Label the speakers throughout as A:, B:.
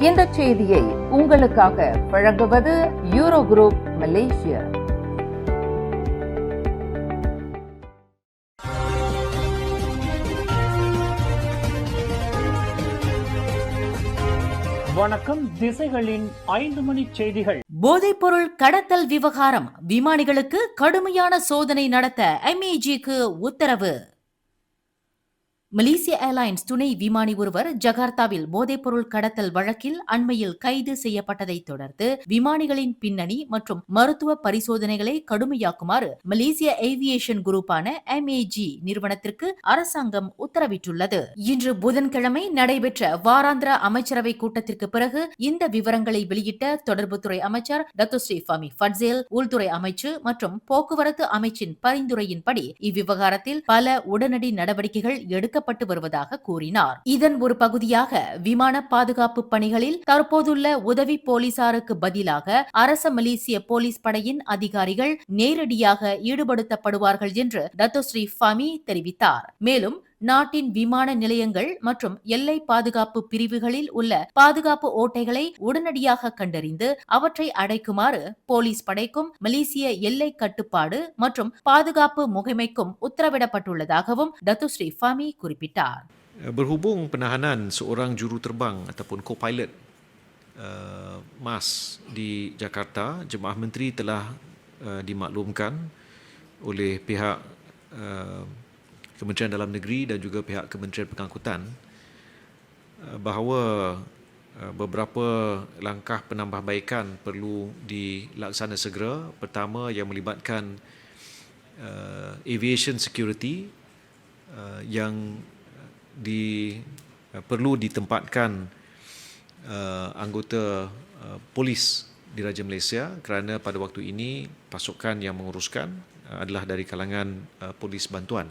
A: இந்த செய்தியை உங்களுக்காக வழங்குவது யூரோ குரூப் மலேசியா.
B: வணக்கம். திசைகளின் 5 மணி செய்திகள்.
C: போதைப்பொருள் கடத்தல் விவகாரம், விமானிகளுக்கு கடுமையான சோதனை நடத்த MAGக்கு உத்தரவு. மலேசிய ஏர்லைன்ஸ் துணை விமானி ஒருவர் ஜகார்த்தாவில் போதைப்பொருள் கடத்தல் வழக்கில் அண்மையில் கைது செய்யப்பட்டதை தொடர்ந்து விமானிகளின் பின்னணி மற்றும் மருத்துவ பரிசோதனைகளை கடுமையாக்குமாறு மலேசிய ஏவியேஷன் குரூப்பான MAG நிறுவனத்திற்கு அரசாங்கம் உத்தரவிட்டுள்ளது. இன்று புதன்கிழமை நடைபெற்ற வாராந்திர அமைச்சரவை கூட்டத்திற்கு பிறகு இந்த விவரங்களை வெளியிட்ட தொடர்புத்துறை அமைச்சர் டத்தோஸ்ரீ ஃபமி ஃபட்சேல், உள்துறை அமைச்சு மற்றும் போக்குவரத்து அமைச்சின் பரிந்துரையின்படி இவ்விவகாரத்தில் பல உடனடி நடவடிக்கைகள் எடுக்கப்பட்டு வருவதாக கூறினார். இதன் ஒரு பகுதியாக விமான பாதுகாப்பு பணிகளில் தற்போதுள்ள உதவி போலீசாருக்கு பதிலாக அரச மலேசிய போலீஸ் படையின் அதிகாரிகள் நேரடியாக ஈடுபடுத்தப்படுவார்கள் என்று டத்தோஸ்ரீ ஃபமி தெரிவித்தார். மேலும் நாட்டின் விமான நிலையங்கள் மற்றும் எல்லை பாதுகாப்பு பிரிவுகளில் உள்ள பாதுகாப்பு ஓட்டைகளை உடனடியாக கண்டறிந்து அவற்றை அடைக்குமாறு போலீஸ் படைக்கும் மலேசிய எல்லை கட்டுப்பாடு மற்றும் பாதுகாப்பு முகமைக்கும் உத்தரவிடப்பட்டுள்ளதாகவும் டத்தோஸ்ரீ ஃபமி குறிப்பிட்டார்.
D: Berhubung penahanan seorang juruterbang ataupun co-pilot MAS di Jakarta, Jemaah Menteri telah dimaklumkan oleh pihak Kementerian Dalam Negeri dan juga pihak Kementerian Pengangkutan bahawa beberapa langkah penambahbaikan perlu dilaksana segera. Pertama, yang melibatkan aviation security yang perlu ditempatkan anggota polis di Raja Malaysia kerana pada waktu ini pasukan yang menguruskan adalah dari kalangan polis bantuan.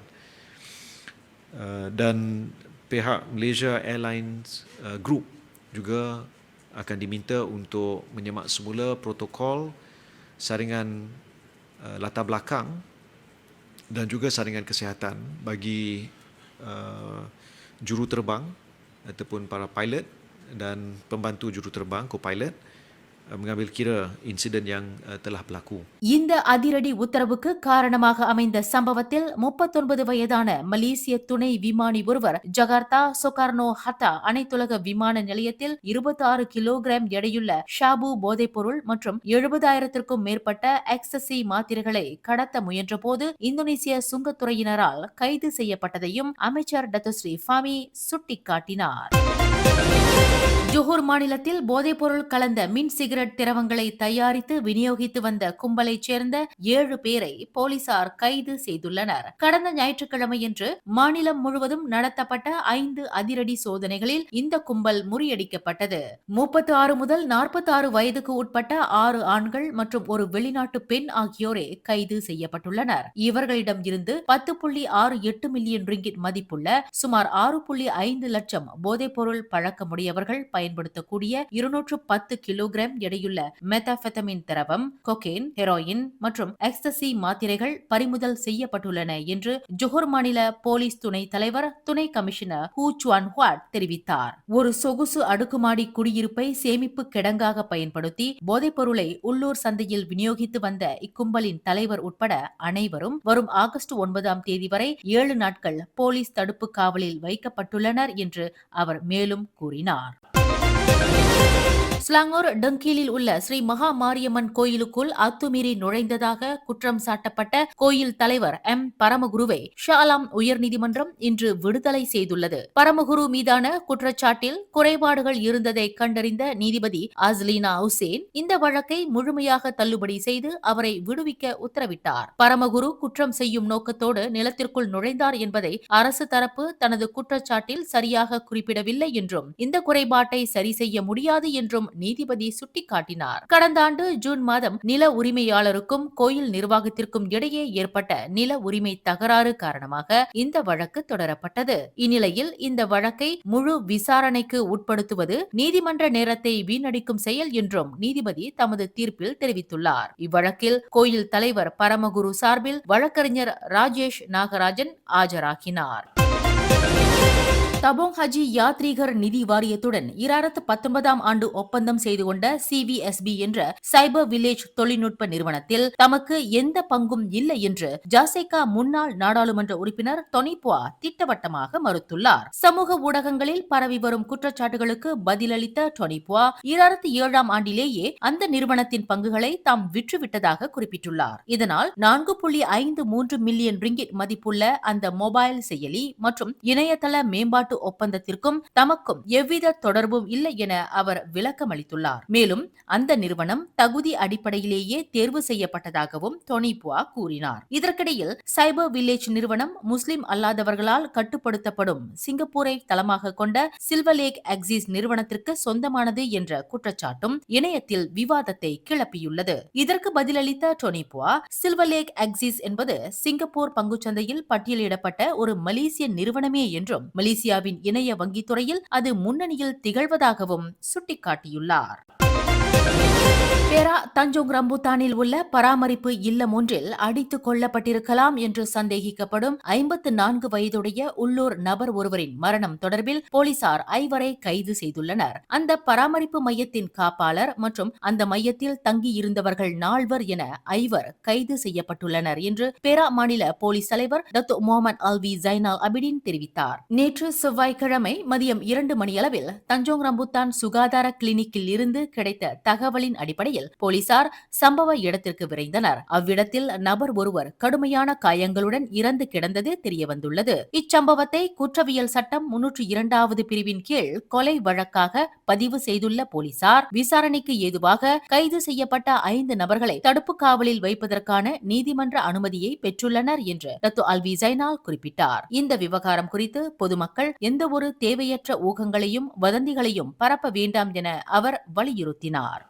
D: Dan pihak Malaysia Airlines Group juga akan diminta untuk menyemak semula protokol saringan latar belakang dan juga saringan kesihatan bagi juruterbang ataupun para pilot dan pembantu juruterbang, co-pilot, mengambil kira insiden yang telah berlaku.
C: இந்த அதிரடி உத்தரவுக்கு காரணமாக அமைந்த சம்பவத்தில் 39 வயதான மலேசிய துணை விமானி ஒருவர் ஜகார்த்தா சொகார்னோ ஹட்டா அனைத்துலக விமான நிலையத்தில் 26 கிலோகிராம் எடையுள்ள ஷாபு போதைப்பொருள் மற்றும் 70,000க்கும் மேற்பட்ட எக்ஸசி மாத்திரைகளை கடத்த முயன்றபோது இந்தோனேசிய சுங்கத்துறையினரால் கைது செய்யப்பட்டதையும் அமைச்சர் டத்தோஸ்ரீ ஃபமி சுட்டிக்காட்டினார். ஜோஹர் மாநிலத்தில் போதைப்பொருள் கலந்த மின் சிகரெட் திரவங்களை தயாரித்து விநியோகித்து வந்த கும்பலைச் சேர்ந்த 7 பேரை போலீசார் கைது செய்துள்ளனர். கடந்த ஞாயிற்றுக்கிழமையன்று மாநிலம் முழுவதும் நடத்தப்பட்ட 5 அதிரடி சோதனைகளில் இந்த கும்பல் முறியடிக்கப்பட்டது. 36 முதல் 46 வயதுக்கு உட்பட்ட 6 ஆண்கள் மற்றும் ஒரு வெளிநாட்டு பெண் ஆகியோரே கைது செய்யப்பட்டுள்ளனர். இவர்களிடம் இருந்து 10.68 மில்லியன் ரிங்கிட் மதிப்புள்ள சுமார் 6.5 லட்சம் போதைப்பொருள் பழக்கமுடையவர்கள் பயன்படுத்தக்கூடிய 210 கிலோகிராம் எடையுள்ள மெத்தாபெத்தமின் திரவம், கொகேன், ஹெரோயின் மற்றும் எக்ஸ்டசி மாத்திரைகள் பறிமுதல் செய்யப்பட்டுள்ளன என்று ஜோஹர் மாநில போலீஸ் துணை தலைவர் துணை கமிஷனர் ஹூ சுவான் ஹுவாட் தெரிவித்தார். ஒரு சொகுசு அடுக்குமாடி குடியிருப்பை சேமிப்பு கிடங்காக பயன்படுத்தி போதைப்பொருளை உள்ளூர் சந்தையில் விநியோகித்து வந்த இக்கும்பலின் தலைவர் உட்பட அனைவரும் வரும் ஆகஸ்ட் 9ஆம் தேதி வரை 7 நாட்கள் போலீஸ் தடுப்பு காவலில் வைக்கப்பட்டுள்ளனர் என்று அவர் மேலும் கூறினார். ஸ்லாங்கூர் டங்கீலில் உள்ள ஸ்ரீ மகா மாரியம்மன் கோயிலுக்குள் அத்துமீறி நுழைந்ததாக குற்றம் சாட்டப்பட்ட கோயில் தலைவர் பரமகுருவை ஷாலாம் உயர்நீதிமன்றம் இன்று விடுதலை செய்துள்ளது. பரமகுரு மீதான குற்றச்சாட்டில் குறைபாடுகள் இருந்ததை கண்டறிந்த நீதிபதி அஸ்லீனா உசேன் இந்த வழக்கை முழுமையாக தள்ளுபடி செய்து அவரை விடுவிக்க உத்தரவிட்டார். பரமகுரு குற்றம் செய்யும் நோக்கத்தோடு நிலத்திற்குள் நுழைந்தார் என்பதை அரசு தரப்பு தனது குற்றச்சாட்டில் சரியாக குறிப்பிடவில்லை என்றும் இந்த குறைபாட்டை சரி செய்ய முடியாது என்றும் நீதிபதி சுட்டிக்காட்டினார். கடந்த ஆண்டு ஜூன் மாதம் நில உரிமையாளருக்கும் கோயில் நிர்வாகத்திற்கும் இடையே ஏற்பட்ட நில உரிமை தகராறு காரணமாக இந்த வழக்கு தொடரப்பட்டது. இந்நிலையில் இந்த வழக்கை முழு விசாரணைக்கு உட்படுத்துவது நீதிமன்ற நேரத்தை வீணடிக்கும் செயல் என்றும் நீதிபதி தமது தீர்ப்பில் தெரிவித்துள்ளார். இவ்வழக்கில் கோயில் தலைவர் பரமகுரு சார்பில் வழக்கறிஞர் ராஜேஷ் நாகராஜன் ஆஜராகினார். தபோங் ஹஜி யாத்ரீகர் நிதி வாரியத்துடன் 2019 ஆண்டு ஒப்பந்தம் செய்து கொண்ட CVSB என்ற சைபர் வில்லேஜ் தொழில்நுட்ப நிறுவனத்தில் தமக்கு எந்த பங்கும் இல்லை என்று ஜாசேகா முன்னாள் நாடாளுமன்ற உறுப்பினர் தொனிபுவா திட்டவட்டமாக மறுத்துள்ளார். சமூக ஊடகங்களில் பரவி வரும் குற்றச்சாட்டுகளுக்கு பதிலளித்த தொனிபுவா 2007 ஆண்டிலேயே அந்த நிறுவனத்தின் பங்குகளை தாம் விற்றுவிட்டதாக குறிப்பிட்டுள்ளார். இதனால் 4.53 மில்லியன் ரிங்கிட் மதிப்புள்ள அந்த மொபைல் செயலி மற்றும் இணையதள மேம்பாட்டு ஒப்பந்தத்திற்கும் தமக்கும் எவ்வித தொடர்பும் இல்லை என அவர் விளக்கமளித்துள்ளார். மேலும் அந்த நிறுவனம் தகுதி அடிப்படையிலேயே தேர்வு செய்யப்பட்டதாகவும் தொனிபுவா கூறினார். இதற்கிடையில் சைபர் வில்லேஜ் நிறுவனம் முஸ்லிம் அல்லாதவர்களால் கட்டுப்படுத்தப்படும் சிங்கப்பூரை தளமாக கொண்ட சில்வர் லேக் எக்ஸிஸ் நிறுவனத்திற்கு சொந்தமானது என்ற குற்றச்சாட்டும் இணையத்தில் விவாதத்தை கிளப்பியுள்ளது. இதற்கு பதிலளித்த தொனிபுவா, சில்வர் லேக் எக்ஸிஸ் என்பது சிங்கப்பூர் பங்குச்சந்தையில் பட்டியலிடப்பட்ட ஒரு மலேசிய நிறுவனமே என்றும் மலேசியாவின் இணைய வங்கித்துறையில் அது முன்னணியில் திகழ்வதாகவும் சுட்டிக்காட்டியுள்ளார். பேரா தஞ்சோங் ரம்புத்தானில் உள்ள பராமரிப்பு இல்லம் ஒன்றில் அடித்துக் கொல்லப்பட்டிருக்கலாம் என்று சந்தேகிக்கப்படும் 54 வயதுடைய உள்ளூர் நபர் ஒருவரின் மரணம் தொடர்பில் போலீசார் 5 கைது செய்துள்ளனர். அந்த பராமரிப்பு மையத்தின் காப்பாளர் மற்றும் அந்த மையத்தில் தங்கியிருந்தவர்கள் 4 என 5 கைது செய்யப்பட்டுள்ளனர் என்று பேரா மாநில போலீஸ் தலைவர் டத்து முகமது அல்வி ஜைனால் அபிடின் தெரிவித்தார். நேற்று செவ்வாய்க்கிழமை மதியம் 2 மணியளவில் தஞ்சோங் ரம்புத்தான் சுகாதார கிளினிக்கில் இருந்து கிடைத்த தகவலின் அடிப்படையில் போலீசார் சம்பவ இடத்திற்கு விரைந்தனர். அவ்விடத்தில் நபர் ஒருவர் கடுமையான காயங்களுடன் இறந்து கிடந்தது தெரியவந்துள்ளது. இச்சம்பவத்தை குற்றவியல் சட்டம் 302வது பிரிவின் கீழ் கொலை வழக்காக பதிவு செய்துள்ள போலீசார் விசாரணைக்கு ஏதுவாக கைது செய்யப்பட்ட 5 நபர்களை தடுப்பு காவலில் வைப்பதற்கான நீதிமன்ற அனுமதியை பெற்றுள்ளனர் என்று டத்து அல்வி ஜைனால் குறிப்பிட்டார். இந்த விவகாரம் குறித்து பொதுமக்கள் எந்தவொரு தேவையற்ற ஊகங்களையும் வதந்திகளையும் பரப்ப வேண்டாம் என அவர் வலியுறுத்தினார்.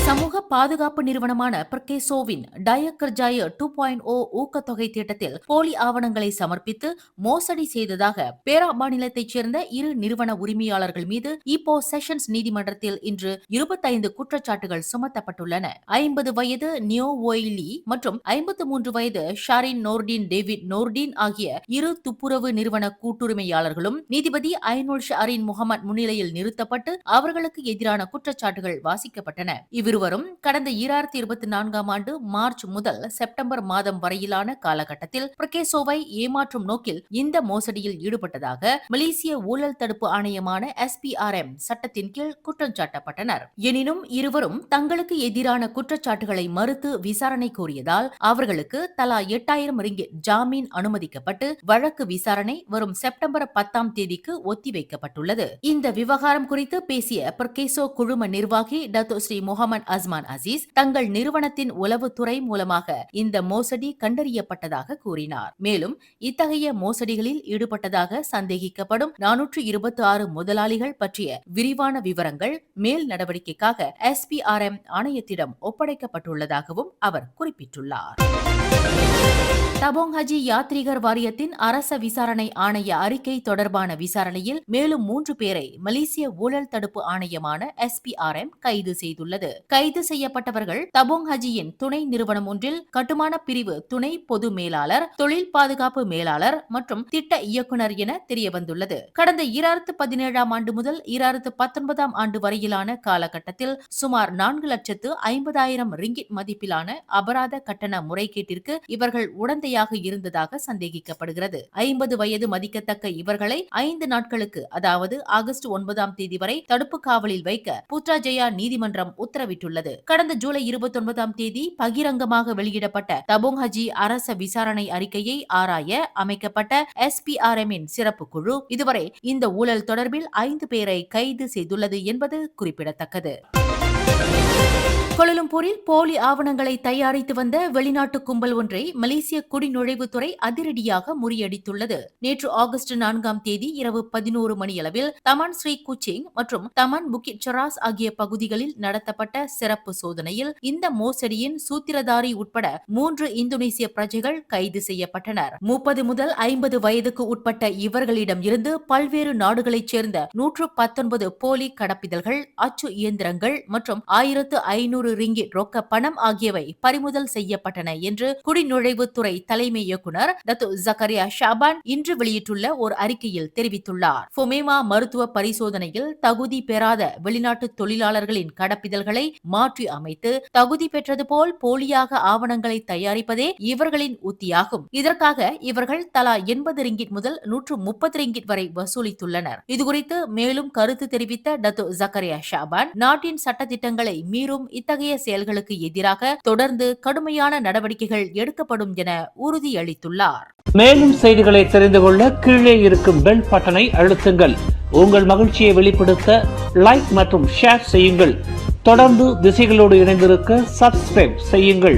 C: சமூக பாதுகாப்பு நிறுவனமான பிரகேசோவின் டயக்கர்ஜாய 2.0 ஊக்கத்தொகை திட்டத்தில் போலி ஆவணங்களை சமர்ப்பித்து மோசடி செய்ததாக பேரா மாநிலத்தைச் சேர்ந்த 2 நிறுவன உரிமையாளர்கள் மீது ஈப்போ செஷன்ஸ் நீதிமன்றத்தில் இன்று 25 குற்றச்சாட்டுகள் சுமத்தப்பட்டுள்ளன. 50 வயது நியோ ஓய்லி மற்றும் 53 வயது ஷாரின் நோர்டின் டேவிட் நோர்டின் ஆகிய 2 துப்புரவு நிறுவன கூட்டுரிமையாளர்களும் நீதிபதி ஐனுல் ஷாரின் முகமது முன்னிலையில் நிறுத்தப்பட்டு அவர்களுக்கு எதிரான குற்றச்சாட்டுகள் வாசிக்கப்பட்டன. இவ்விருவரும் கடந்த 2024 ஆண்டு மார்ச் முதல் செப்டம்பர் மாதம் வரையிலான காலகட்டத்தில் பிரகேசோவை ஏமாற்றும் நோக்கில் இந்த மோசடியில் ஈடுபட்டதாக மலேசிய ஊழல் தடுப்பு ஆணையமான SPRM சட்டத்தின் கீழ் குற்றம் சாட்டப்பட்டனர். எனினும் இருவரும் தங்களுக்கு எதிரான குற்றச்சாட்டுகளை மறுத்து விசாரணை கோரியதால் அவர்களுக்கு தலா 8000 ரிங்கிட் ஜாமீன் அனுமதிக்கப்பட்டு வழக்கு விசாரணை வரும் செப்டம்பர் 10ஆம் தேதிக்கு ஒத்திவைக்கப்பட்டுள்ளது. இந்த விவகாரம் குறித்து பேசிய பிரகேசோ குழும நிர்வாகி டத்து ஸ்ரீ முகமது அஸ்மான் அசீஸ் தங்கள் நிறுவனத்தின் உளவுத்துறை மூலமாக இந்த மோசடி கண்டறியப்பட்டதாக கூறினார். மேலும் இத்தகைய மோசடிகளில் ஈடுபட்டதாக சந்தேகிக்கப்படும் 426 முதலாளிகள் பற்றிய விரிவான விவரங்கள் மேல் நடவடிக்கைக்காக SPRM ஆணையத்திடம் ஒப்படைக்கப்பட்டுள்ளதாகவும் அவர் குறிப்பிட்டுள்ளார். தபோங் ஹஜி யாத்ரீகர் வாரியத்தின் அரச விசாரணை ஆணைய அறிக்கை தொடர்பான விசாரணையில் மேலும் 3 பேரை மலேசிய ஊழல் தடுப்பு ஆணையமான SPRM கைது செய்துள்ளது. கைது செய்யப்பட்டவர்கள் தபோங் ஹஜியின் துணை நிறுவனம் ஒன்றில் கட்டுமான பிரிவு துணை பொது மேலாளர், தொழில் பாதுகாப்பு மேலாளர் மற்றும் திட்ட இயக்குநர் என தெரியவந்துள்ளது. கடந்த 2017 ஆண்டு முதல் 2019 ஆண்டு வரையிலான காலகட்டத்தில் சுமார் 4,50,000 ரிங்கிட் மதிப்பிலான அபராத கட்டண முறைகேட்டிற்கு இவர்கள் உடந்தையாக இருந்ததாக சந்தேகிக்கப்படுகிறது. 50 வயது மதிக்கத்தக்க இவர்களை 5 நாட்களுக்கு அதாவது ஆகஸ்ட் 9ஆம் தேதி வரை தடுப்பு காவலில் வைக்க புத்ராஜயா நீதிமன்றம் உத்தரவிட்டுள்ளது. கடந்த ஜூலை 29ஆம் தேதி பகிரங்கமாக வெளியிடப்பட்ட தபோங் ஹஜி அரச விசாரணை அறிக்கையை ஆராய அமைக்கப்பட்ட SPRM-இன் சிறப்பு குழு இதுவரை இந்த ஊழல் தொடர்பில் 5 பேரை கைது செய்துள்ளது என்பது குறிப்பிடத்தக்கது. கோலாலம்பூரில் போலி ஆவணங்களை தயாரித்து வந்த வெளிநாட்டு கும்பல் ஒன்றை மலேசிய குடிநுழைவுத்துறை அதிரடியாக முறியடித்துள்ளது. நேற்று ஆகஸ்ட் 4ஆம் தேதி இரவு 11 மணியளவில் தமான் ஸ்ரீ குச்சிங் மற்றும் தமான் புக்கிட் சராஸ் ஆகிய பகுதிகளில் நடத்தப்பட்ட சிறப்பு சோதனையில் இந்த மோசடியின் சூத்திரதாரி உட்பட 3 இந்தோனேசிய பிரஜைகள் கைது செய்யப்பட்டனர். 30 முதல் 50 வயதுக்கு உட்பட்ட இவர்களிடம் இருந்து பல்வேறு நாடுகளைச் சேர்ந்த 119 போலி கடப்பிதழ்கள், அச்சு இயந்திரங்கள் மற்றும் 1500 500 ரிங்கிட் ரொக்க பணம் ஆகியவை பறிமுதல் செய்யப்பட்டன என்று குடிநுழைவுத்துறை தலைமை இயக்குனர் டத்து ஜக்கரியா ஷாபான் இன்று வெளியிட்டுள்ள ஒரு அறிக்கையில் தெரிவித்துள்ளார். ஃபொமேமா மருத்துவ பரிசோதனையில் தகுதி பெறாத வெளிநாட்டு தொழிலாளர்களின் கடப்பிதழ்களை மாற்றி அமைத்து தகுதி பெற்றது போல் போலியாக ஆவணங்களை தயாரிப்பதே இவர்களின் உத்தியாகும். இதற்காக இவர்கள் தலா 80 ரிங்கிட் முதல் 130 ரிங்கிட் வரை வசூலித்துள்ளனர். இதுகுறித்து மேலும் கருத்து தெரிவித்த டத்து ஜக்கரியா ஷாபான், நாட்டின் சட்டத்திட்டங்களை மீறும் இத்தகைய செயல்களுக்கு எதிராக தொடர்ந்து கடுமையான நடவடிக்கைகள் எடுக்கப்படும் என உறுதியளித்துள்ளார்.
B: மேலும் செய்திகளை தெரிந்து கொள்ள கீழே இருக்கும் பெல் பட்டனை அழுத்துங்கள். உங்கள் மகிழ்ச்சியை வெளிப்படுத்த லைக் மற்றும் ஷேர் செய்யுங்கள். தொடர்ந்து திசைகளோடு இணைந்திருக்க சப்ஸ்கிரைப் செய்யுங்கள்.